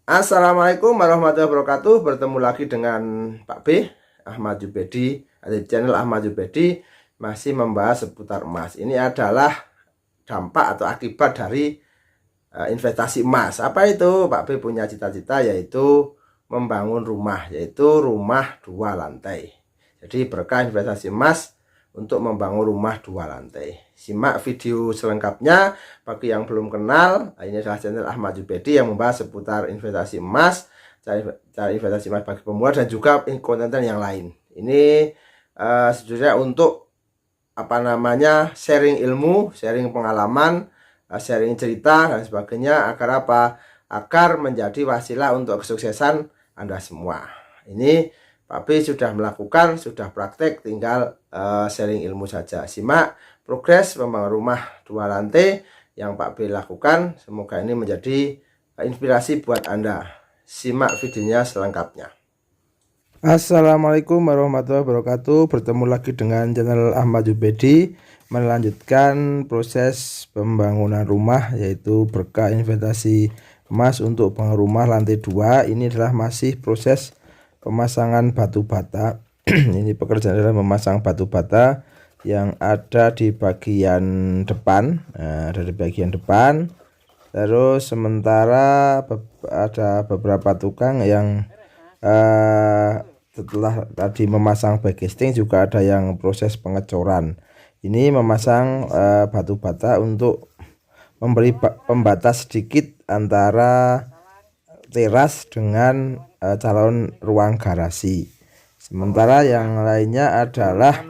Assalamualaikum warahmatullahi wabarakatuh. Bertemu lagi dengan Pak B, Ahmad Jubedi, di channel Ahmad Jubedi, masih membahas seputar emas. Ini adalah dampak atau akibat dari investasi emas. Apa itu? Pak B punya cita-cita yaitu membangun rumah, yaitu rumah 2 lantai. Jadi berkah investasi emas untuk membangun rumah 2 lantai. Simak video selengkapnya. Bagi yang belum kenal, ini adalah channel Ahmad Jubedi yang membahas seputar investasi emas, cara investasi emas bagi pemula, dan juga konten yang lain. Ini sejujurnya untuk sharing ilmu, sharing pengalaman, sharing cerita dan sebagainya, agar apa? Agar menjadi wasilah untuk kesuksesan Anda semua. Ini Pak B sudah melakukan, sudah praktek, tinggal sharing ilmu saja. Simak progres membangun rumah 2 lantai yang Pak B lakukan. Semoga ini menjadi inspirasi buat Anda. Simak videonya selengkapnya. Assalamualaikum warahmatullahi wabarakatuh. Bertemu lagi dengan channel Ahmad Jubedi, melanjutkan proses pembangunan rumah, yaitu berkah investasi emas untuk bangun rumah lantai 2. Ini adalah masih proses pemasangan batu bata. Ini pekerjaan adalah memasang batu bata yang ada di bagian depan. Ada di bagian depan. Terus sementara ada beberapa tukang yang setelah tadi memasang backcasting, juga ada yang proses pengecoran. Ini memasang batu bata untuk memberi pembatas sedikit antara teras dengan calon ruang garasi. Sementara yang lainnya adalah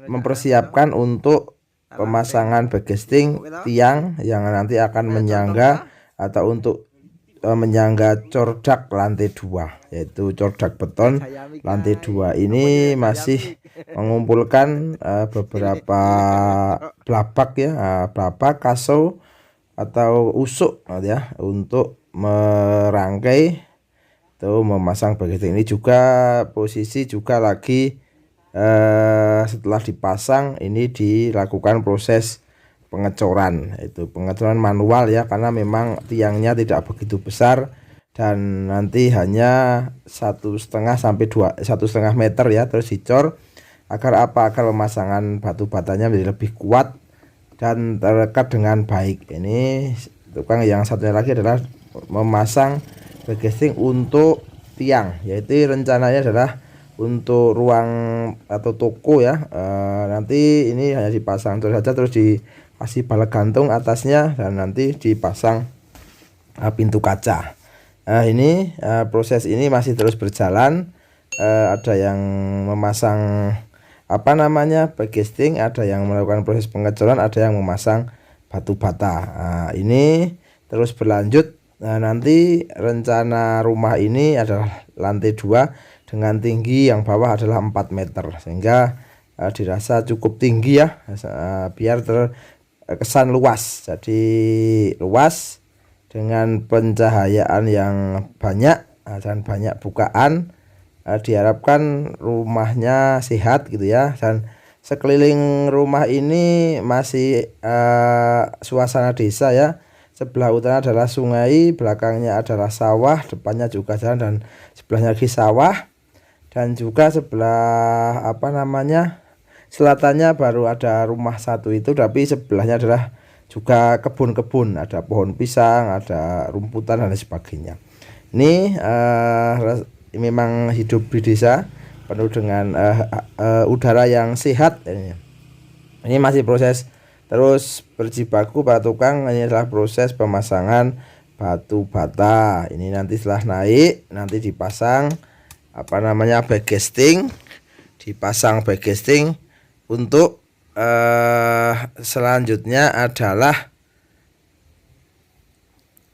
mempersiapkan untuk pemasangan backcasting tiang yang nanti akan menyangga atau untuk menyangga cordak lantai 2, yaitu cordak beton lantai 2. Ini masih mengumpulkan beberapa blabak ya, blabak, kaso atau usuk ya, untuk merangkai atau memasang bagian ini. Juga posisi juga lagi setelah dipasang ini dilakukan proses pengecoran, itu pengecoran manual ya, karena memang tiangnya tidak begitu besar dan nanti hanya 1,5 sampai 1,5 meter ya. Terus dicor agar apa? Agar pemasangan batu batanya menjadi lebih kuat dan terlekat dengan baik. Ini tukang yang satunya lagi adalah memasang backcasting untuk tiang, yaitu rencananya adalah untuk ruang atau toko ya. Nanti ini hanya dipasang terus saja, terus dikasih bala gantung atasnya, dan nanti dipasang pintu kaca. Ini proses ini masih terus berjalan. Ada yang memasang backcasting, ada yang melakukan proses pengecoran, ada yang memasang batu bata. Ini terus berlanjut. Nanti rencana rumah ini adalah lantai 2 dengan tinggi yang bawah adalah 4 meter, sehingga dirasa cukup tinggi ya, biar terkesan luas. Jadi luas dengan pencahayaan yang banyak dan banyak bukaan. Diharapkan rumahnya sehat gitu ya, dan sekeliling rumah ini masih suasana desa ya. Sebelah utara adalah sungai, belakangnya adalah sawah, depannya juga jalan, dan sebelahnya lagi sawah, dan juga sebelah selatannya baru ada rumah satu itu, tapi sebelahnya adalah juga kebun-kebun, ada pohon pisang, ada rumputan dan sebagainya. Ini memang hidup di desa penuh dengan udara yang sehat. Ini masih proses terus berjibaku para tukang. Ini adalah proses pemasangan batu bata. Ini nanti setelah naik, nanti dipasang backcasting, untuk selanjutnya adalah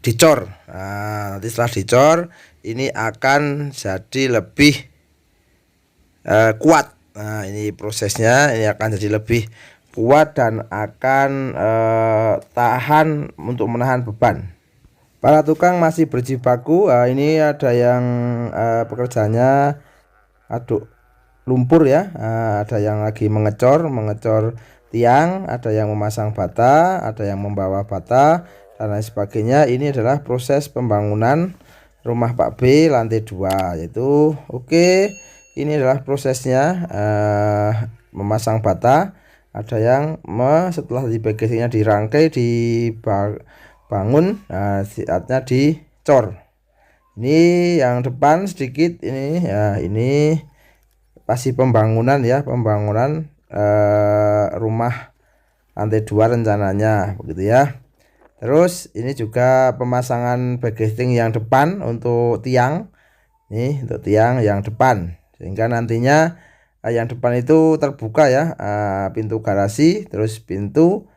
dicor. Nanti setelah dicor ini akan jadi lebih kuat. Ini prosesnya, ini akan jadi lebih kuat dan akan tahan untuk menahan beban. Para tukang masih berjibaku. Ini ada yang pekerjaannya aduk lumpur ya. Ada yang lagi mengecor tiang, ada yang memasang bata, ada yang membawa bata, dan lain sebagainya. Ini adalah proses pembangunan rumah Pak B lantai 2 yaitu oke. Ini adalah prosesnya memasang bata. Ada yang setelah di bagasinya dirangkai dibangun, saatnya dicor. Ini yang depan sedikit ini ya, ini masih pembangunan ya, pembangunan rumah lantai 2 rencananya begitu ya. Terus ini juga pemasangan bagging yang depan untuk tiang. Nih untuk tiang yang depan, sehingga nantinya yang depan itu terbuka ya, pintu garasi, terus pintu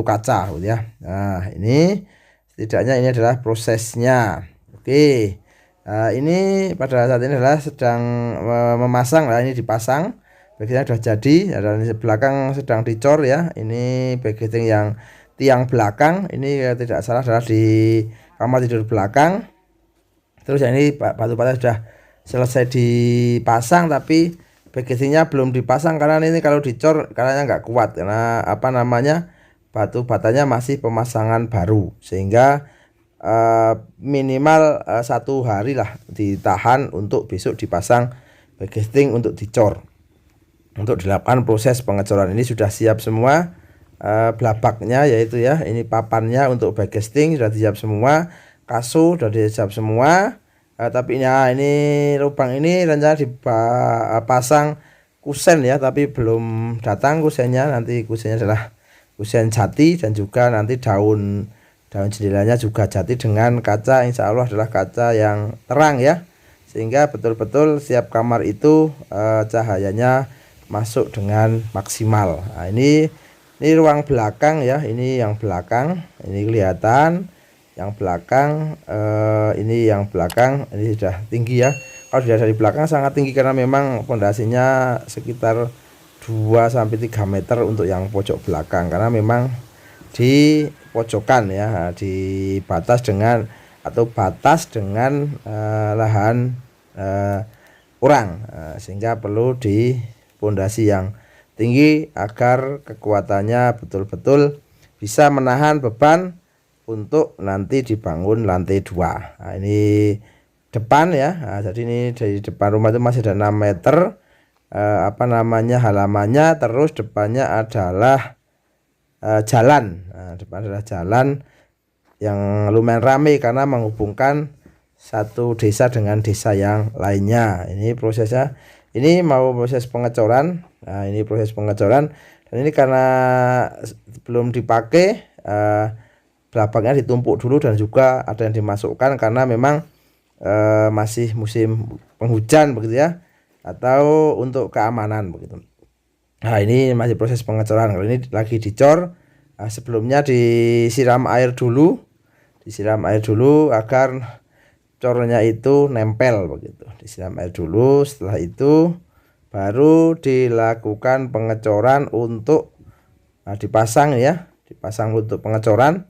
kaca gitu ya. Nah ini setidaknya ini adalah prosesnya. Oke, ini pada saat ini adalah sedang memasang lah, ini dipasang. Bagiannya sudah jadi, dan di belakang sedang dicor ya. Ini bagian yang tiang belakang, ini tidak salah adalah di kamar tidur belakang. Terus ini batu-bata sudah selesai dipasang, tapi bagiannya belum dipasang karena ini kalau dicor karena nggak kuat, karena apa namanya, batu batanya masih pemasangan baru, sehingga minimal 1 hari lah ditahan untuk besok dipasang bagging untuk dicor. Untuk dilakukan proses pengecoran ini sudah siap semua blabaknya, yaitu ya ini papannya untuk bagging sudah siap semua, kasu sudah siap semua. Tapi ini lubang ini rencana dipasang kusen ya, tapi belum datang kusennya. Nanti kusennya adalah kusen jati, dan juga nanti daun jendelanya juga jati dengan kaca, insya Allah adalah kaca yang terang ya, sehingga betul-betul setiap kamar itu cahayanya masuk dengan maksimal. Nah, ini ruang belakang ya, ini yang belakang, ini kelihatan yang belakang, ini yang belakang, ini sudah tinggi ya. Kalau dari belakang sangat tinggi karena memang pondasinya sekitar 2-3 meter untuk yang pojok belakang, karena memang di pojokan ya, di batas dengan lahan orang, sehingga perlu di pondasi yang tinggi agar kekuatannya betul-betul bisa menahan beban untuk nanti dibangun lantai 2. Nah, ini depan ya. Nah, jadi ini dari depan rumah itu masih ada 6 meter halamannya, terus depannya adalah jalan. Nah, depan adalah jalan yang lumayan ramai karena menghubungkan satu desa dengan desa yang lainnya. Ini prosesnya, ini mau proses pengecoran. Nah, ini proses pengecoran, dan ini karena belum dipakai, belakangnya ditumpuk dulu, dan juga ada yang dimasukkan karena memang masih musim penghujan begitu ya, atau untuk keamanan begitu. Nah, ini masih proses pengecoran. Kalau ini lagi dicor, sebelumnya disiram air dulu, agar cornya itu nempel begitu. Disiram air dulu, setelah itu baru dilakukan pengecoran untuk dipasang ya, dipasang untuk pengecoran.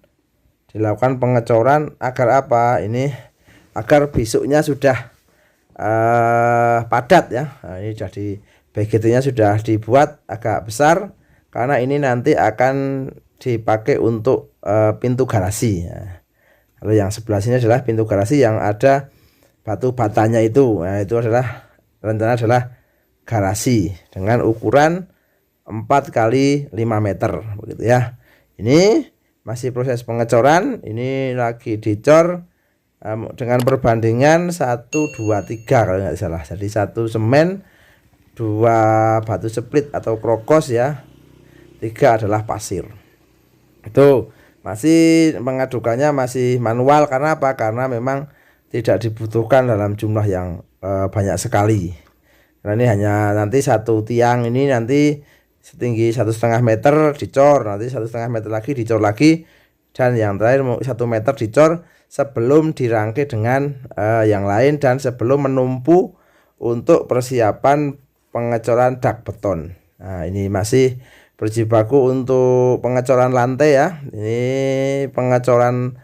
Dilakukan pengecoran agar apa? Ini agar besoknya sudah padat ya. Nah, ini jadi baggingnya sudah dibuat agak besar karena ini nanti akan dipakai untuk pintu garasi ya. Kalau yang sebelah sini adalah pintu garasi yang ada batu batanya itu. Nah, itu adalah rencana adalah garasi dengan ukuran 4x5 meter begitu ya. Ini masih proses pengecoran, ini lagi dicor dengan perbandingan 1-2-3 kalau nggak salah. Jadi 1 semen, 2 batu split atau krokos ya, 3 adalah pasir. Itu masih mengadukannya masih manual. Karena apa? Karena memang tidak dibutuhkan dalam jumlah yang banyak sekali. Karena ini hanya nanti satu tiang ini nanti setinggi 1,5 meter dicor, nanti 1,5 meter lagi dicor lagi, dan yang terakhir 1 meter dicor sebelum dirangkai dengan yang lain, dan sebelum menumpu untuk persiapan pengecoran dak beton. Nah, ini masih berjibaku untuk pengecoran lantai ya. Ini pengecoran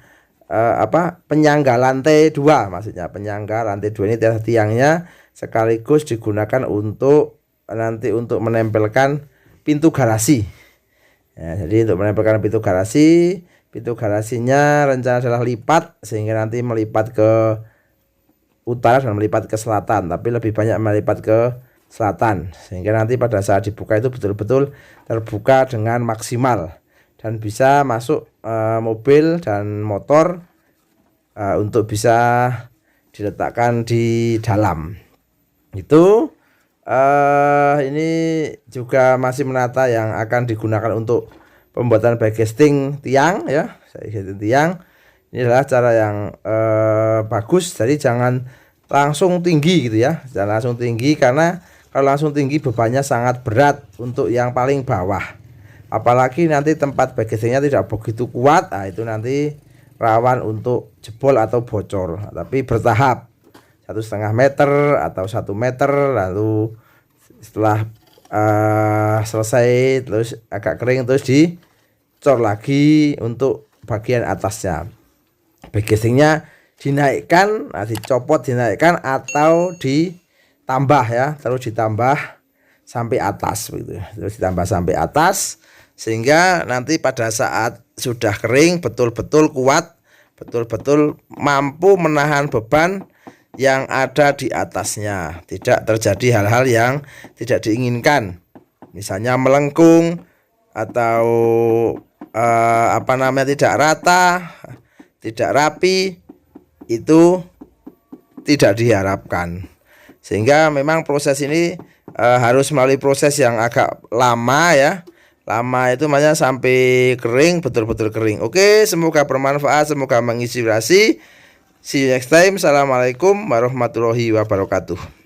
penyangga lantai 2, maksudnya penyangga lantai 2 ini tiangnya sekaligus digunakan untuk nanti untuk menempelkan pintu garasi Ya, jadi untuk menempelkan pintu garasinya rencana adalah lipat, sehingga nanti melipat ke utara dan melipat ke selatan, tapi lebih banyak melipat ke selatan, sehingga nanti pada saat dibuka itu betul-betul terbuka dengan maksimal dan bisa masuk mobil dan motor untuk bisa diletakkan di dalam. Itu ini juga masih menata yang akan digunakan untuk pembuatan backcasting tiang ya. Tiang ini adalah cara yang bagus. Jadi jangan langsung tinggi gitu ya, jangan langsung tinggi, karena kalau langsung tinggi bebannya sangat berat untuk yang paling bawah. Apalagi nanti tempat backcastingnya tidak begitu kuat, nah itu nanti rawan untuk jebol atau bocor. Tapi bertahap, 1,5 meter atau 1 meter, lalu setelah selesai terus agak kering terus dicor lagi untuk bagian atasnya. Backcastingnya dinaikkan, dicopot, dinaikkan atau ditambah ya, terus ditambah sampai atas begitu. Terus ditambah sampai atas sehingga nanti pada saat sudah kering betul-betul kuat, betul-betul mampu menahan beban yang ada di atasnya, tidak terjadi hal-hal yang tidak diinginkan, misalnya melengkung atau tidak rata, tidak rapi, itu tidak diharapkan. Sehingga memang proses ini harus melalui proses yang agak lama ya. Lama itu makanya sampai kering, betul-betul kering. Oke, semoga bermanfaat, semoga menginspirasi. See you next time. Assalamualaikum warahmatullahi wabarakatuh.